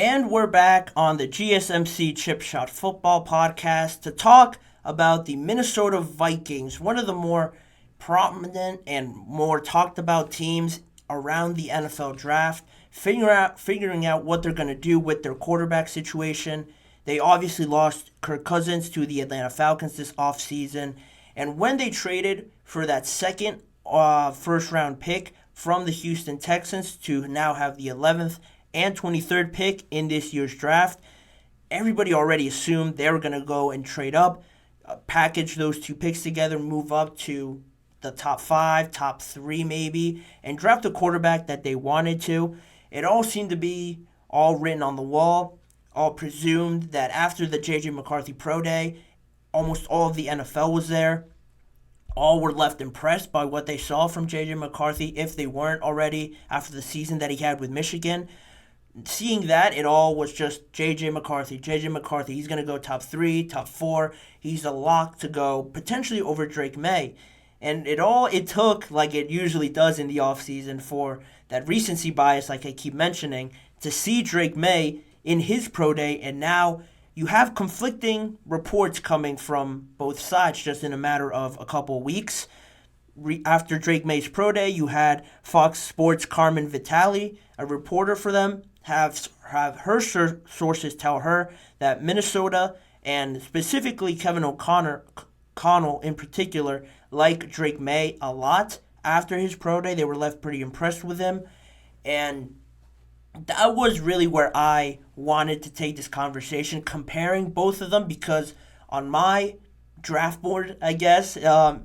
And we're back on the GSMC Chip Shot Football Podcast to talk about the Minnesota Vikings, one of the more prominent and more talked about teams around the NFL draft, figuring out what they're going to do with their quarterback situation. They obviously lost Kirk Cousins to the Atlanta Falcons this offseason, and when they traded for that second first round pick from the Houston Texans to now have the 11th and 23rd pick in this year's draft, everybody already assumed they were going to go and trade up, package those two picks together, move up to the top five, top three maybe, and draft a quarterback that they wanted to. It all seemed to be all written on the wall, all presumed that after the J.J. McCarthy Pro Day, almost all of the NFL was there. All were left impressed by what they saw from J.J. McCarthy, if they weren't already after the season that he had with Michigan. Seeing that, it all was just J.J. McCarthy. J.J. McCarthy, he's going to go top three, top four. He's a lock to go potentially over Drake Maye. And it took, like it usually does in the offseason, for that recency bias, like I keep mentioning, to see Drake Maye in his pro day. And now you have conflicting reports coming from both sides just in a matter of a couple of weeks. After Drake Maye's pro day, you had Fox Sports' Carmen Vitale, a reporter for them, have her sources tell her that Minnesota and specifically Kevin O'Connell in particular like Drake Maye a lot. After his pro day, they were left pretty impressed with him, and that was really where I wanted to take this conversation, comparing both of them, because on my draft board, I guess,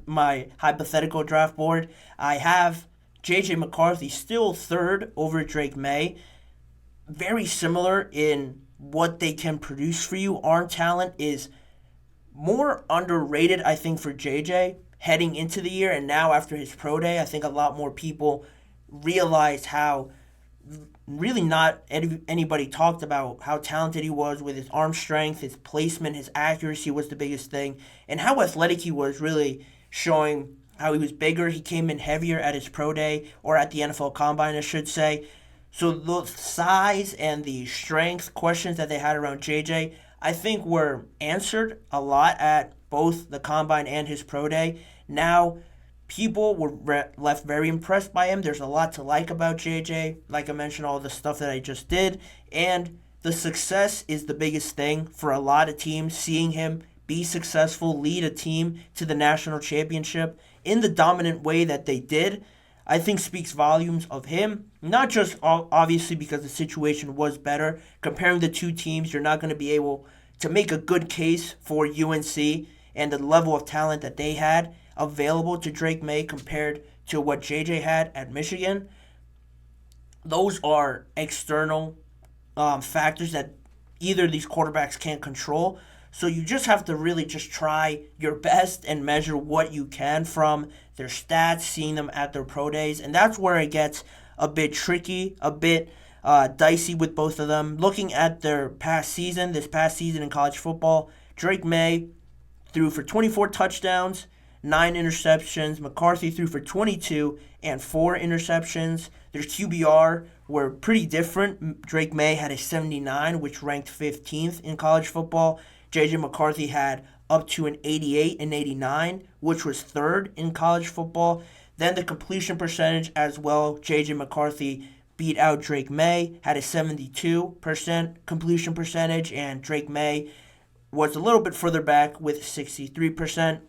my hypothetical draft board, I have J.J. McCarthy still third over Drake Maye. Very similar in what they can produce for you. Arm talent is more underrated, I think, for JJ heading into the year, and now after his pro day, I think a lot more people realized how really not anybody talked about how talented he was with his arm strength, his placement, his accuracy was the biggest thing, and how athletic he was, really showing how he was bigger. He came in heavier at his pro day, or at the NFL Combine, I should say. So the size and the strength questions that they had around JJ, I think, were answered a lot at both the Combine and his pro day. Now, people were left very impressed by him. There's a lot to like about JJ. Like I mentioned, all the stuff that I just did. And the success is the biggest thing for a lot of teams. Seeing him be successful, lead a team to the national championship in the dominant way that they did, I think speaks volumes of him. Not just obviously because the situation was better. Comparing the two teams, you're not going to be able to make a good case for UNC and the level of talent that they had available to Drake Maye compared to what JJ had at Michigan. Those are external factors that either of these quarterbacks can't control. So you just have to really just try your best and measure what you can from their stats, seeing them at their pro days. And that's where it gets a bit tricky, a bit dicey with both of them. Looking at their this past season in college football, Drake Maye threw for 24 touchdowns, 9 interceptions. McCarthy threw for 22 and 4 interceptions. Their QBR were pretty different. Drake Maye had a 79, which ranked 15th in college football. J.J. McCarthy had up to an 88 and 89, which was third in college football. Then the completion percentage as well. J.J. McCarthy beat out Drake Maye, had a 72% completion percentage, and Drake Maye was a little bit further back with 63%.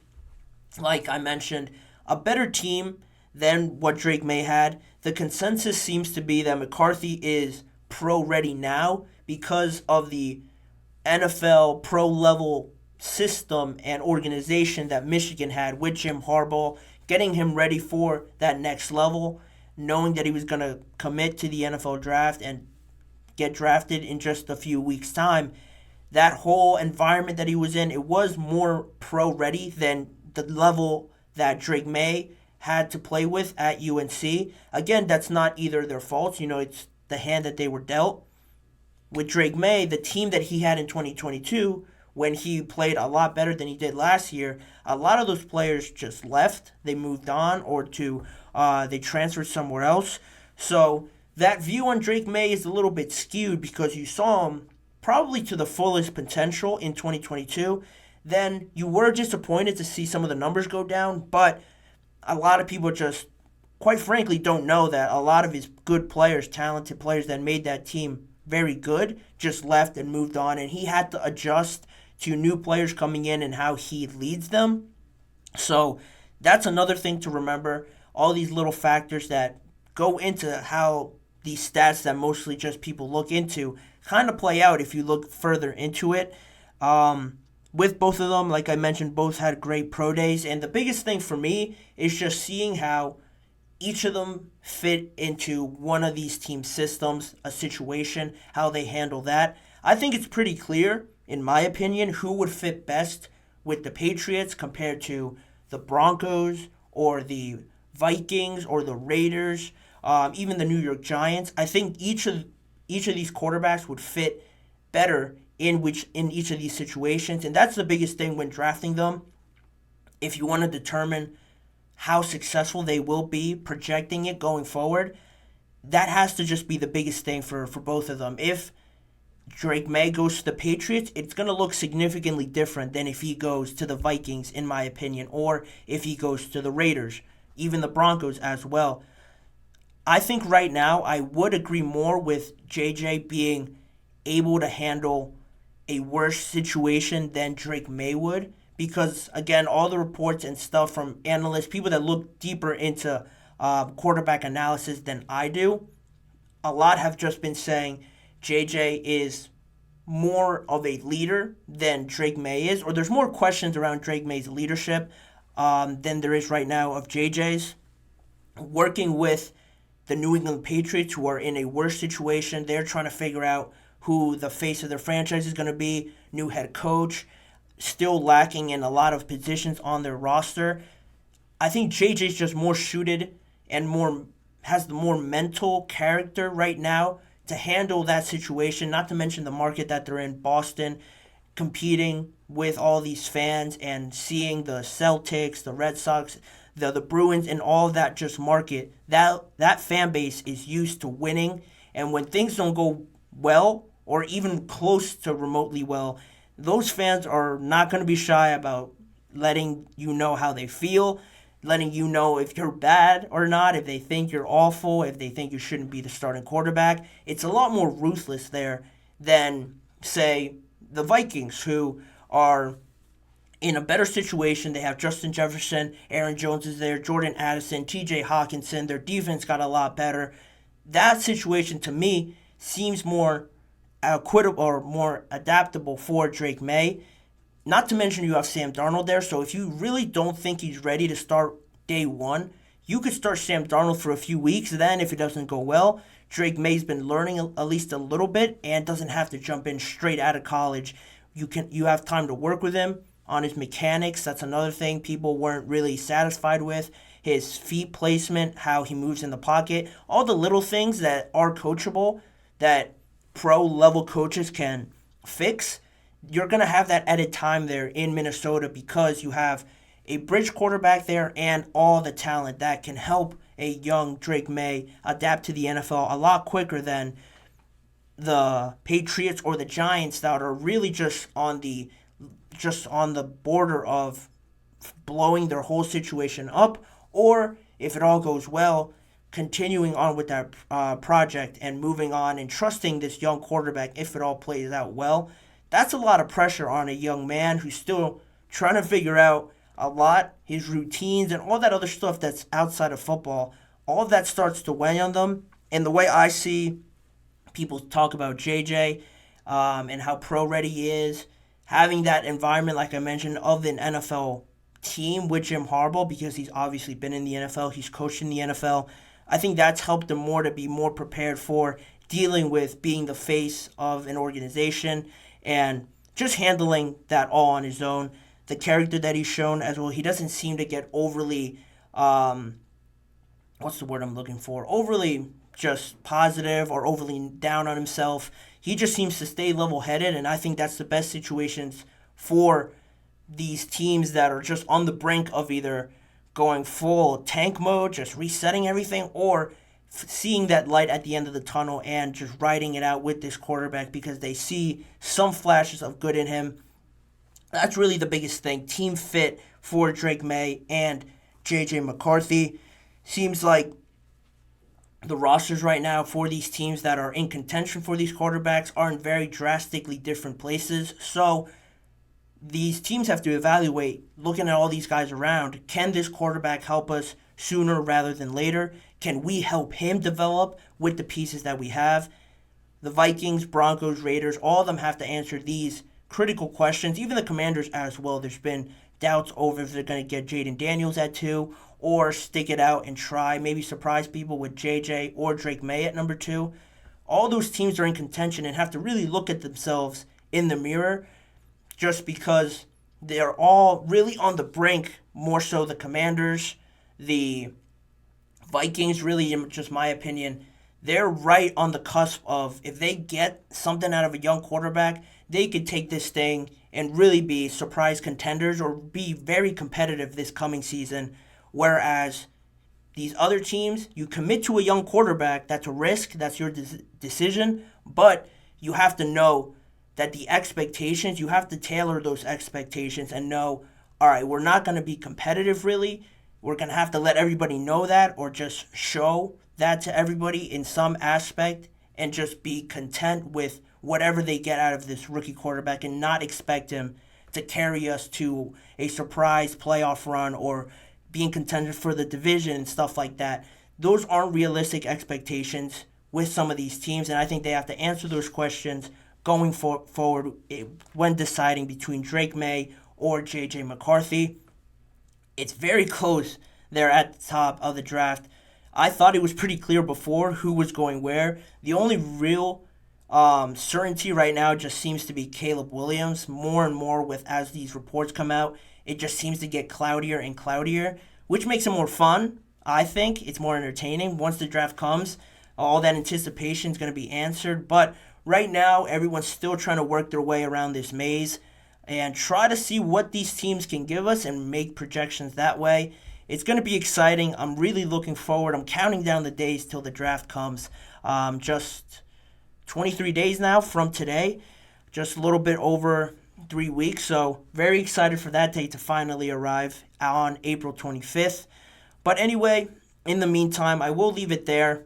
Like I mentioned, a better team than what Drake Maye had. The consensus seems to be that McCarthy is pro-ready now because of the NFL pro-level system and organization that Michigan had with Jim Harbaugh, getting him ready for that next level, knowing that he was going to commit to the NFL draft and get drafted in just a few weeks' time. That whole environment that he was in, it was more pro-ready than the level that Drake Maye had to play with at UNC. Again, that's not either their fault. It's the hand that they were dealt. With Drake Maye, the team that he had in 2022, when he played a lot better than he did last year, a lot of those players just left. They moved on, or they transferred somewhere else. So that view on Drake Maye is a little bit skewed because you saw him probably to the fullest potential in 2022. Then you were disappointed to see some of the numbers go down, but a lot of people just, quite frankly, don't know that a lot of his good players, talented players that made that team very good, just left and moved on, and he had to adjust to new players coming in and how he leads them. So that's another thing to remember. All these little factors that go into how these stats that mostly just people look into kind of play out if you look further into it. With both of them, like I mentioned, both had great pro days. And the biggest thing for me is just seeing how each of them fit into one of these team systems, a situation, how they handle that. I think it's pretty clear, in my opinion, who would fit best with the Patriots compared to the Broncos or the Vikings or the Raiders, even the New York Giants. I think each of these quarterbacks would fit better in each of these situations, and that's the biggest thing when drafting them. If you want to determine how successful they will be, projecting it going forward, that has to just be the biggest thing for both of them. If Drake Maye goes to the Patriots, it's going to look significantly different than if he goes to the Vikings, in my opinion, or if he goes to the Raiders, even the Broncos as well. I think right now I would agree more with JJ being able to handle a worse situation than Drake Maye would, because, again, all the reports and stuff from analysts, people that look deeper into quarterback analysis than I do, a lot have just been saying JJ is more of a leader than Drake Maye is, or there's more questions around Drake Maye's leadership than there is right now of JJ's. Working with the New England Patriots, who are in a worse situation, they're trying to figure out who the face of their franchise is going to be, new head coach, still lacking in a lot of positions on their roster. I think JJ's just more suited and has the more mental character right now to handle that situation, not to mention the market that they're in, Boston, competing with all these fans and seeing the Celtics, the Red Sox, the Bruins, and all of that just market. That fan base is used to winning, and when things don't go well or even close to remotely well, those fans are not going to be shy about letting you know how they feel, letting you know if you're bad or not, if they think you're awful, if they think you shouldn't be the starting quarterback. It's a lot more ruthless there than, say, the Vikings, who are in a better situation. They have Justin Jefferson, Aaron Jones is there, Jordan Addison, TJ Hawkinson. Their defense got a lot better. That situation, to me, seems more equitable or more adaptable for Drake Maye. Not to mention you have Sam Darnold there, so if you really don't think he's ready to start day one, you could start Sam Darnold for a few weeks. Then, if it doesn't go well, Drake May's been learning at least a little bit and doesn't have to jump in straight out of college. You have time to work with him on his mechanics. That's another thing people weren't really satisfied with. His feet placement, how he moves in the pocket, all the little things that are coachable that pro-level coaches can fix. You're going to have that added time there in Minnesota because you have a bridge quarterback there and all the talent that can help a young Drake Maye adapt to the NFL a lot quicker than the Patriots or the Giants that are really just on the border of blowing their whole situation up, or if it all goes well, continuing on with that project and moving on and trusting this young quarterback if it all plays out well. That's a lot of pressure on a young man who's still trying to figure out a lot, his routines and all that other stuff that's outside of football. All of that starts to weigh on them. And the way I see people talk about JJ and how pro-ready he is, having that environment, like I mentioned, of an NFL team with Jim Harbaugh, because he's obviously been in the NFL, he's coached in the NFL, I think that's helped him more to be more prepared for dealing with being the face of an organization and just handling that all on his own. The character that he's shown as well, he doesn't seem to get overly, what's the word I'm looking for? Overly just positive or overly down on himself. He just seems to stay level-headed, and I think that's the best situations for these teams that are just on the brink of either going full tank mode, just resetting everything, or seeing that light at the end of the tunnel and just riding it out with this quarterback because they see some flashes of good in him. That's really the biggest thing. Team fit for Drake Maye and J.J. McCarthy. Seems like the rosters right now for these teams that are in contention for these quarterbacks are in very drastically different places. So these teams have to evaluate, looking at all these guys around, can this quarterback help us sooner rather than later? Can we help him develop with the pieces that we have? The Vikings, Broncos, Raiders, all of them have to answer these critical questions. Even the Commanders as well. There's been doubts over if they're going to get Jaden Daniels at 2 or stick it out and try, maybe surprise people with JJ or Drake Maye at number 2. All those teams are in contention and have to really look at themselves in the mirror just because they're all really on the brink, more so the Commanders, the Vikings, really, in just my opinion, they're right on the cusp of if they get something out of a young quarterback, they could take this thing and really be surprise contenders or be very competitive this coming season. Whereas these other teams, you commit to a young quarterback, that's a risk, that's your decision, but you have to know that the expectations, you have to tailor those expectations and know, all right, we're not going to be competitive really. We're going to have to let everybody know that or just show that to everybody in some aspect and just be content with whatever they get out of this rookie quarterback and not expect him to carry us to a surprise playoff run or being contended for the division and stuff like that. Those aren't realistic expectations with some of these teams, and I think they have to answer those questions going forward when deciding between Drake Maye or J.J. McCarthy. It's very close there at the top of the draft. I thought it was pretty clear before who was going where. The only real certainty right now just seems to be Caleb Williams. More and more as these reports come out, it just seems to get cloudier and cloudier, which makes it more fun. I think it's more entertaining. Once the draft comes, all that anticipation is going to be answered. But right now, everyone's still trying to work their way around this maze and try to see what these teams can give us and make projections that way. It's going to be exciting. I'm really looking forward. I'm counting down the days till the draft comes. Just 23 days now from today, just a little bit over 3 weeks. So very excited for that day to finally arrive on April 25th. But anyway, in the meantime, I will leave it there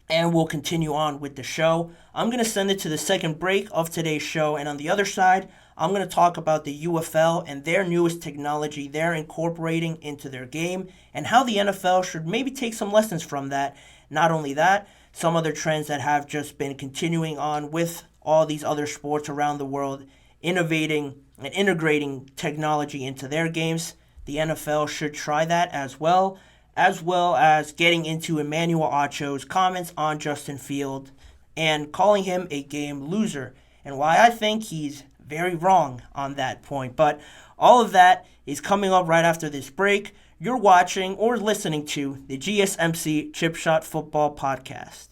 and we'll continue on with the show. I'm going to send it to the second break of today's show. And on the other side, I'm going to talk about the UFL and their newest technology they're incorporating into their game and how the NFL should maybe take some lessons from that. Not only that, some other trends that have just been continuing on with all these other sports around the world, innovating and integrating technology into their games. The NFL should try that as well as getting into Emmanuel Acho's comments on Justin Fields and calling him a game loser, and why I think he's very wrong on that point. But all of that is coming up right after this break. You're watching or listening to the GSMC Chip Shot Football Podcast.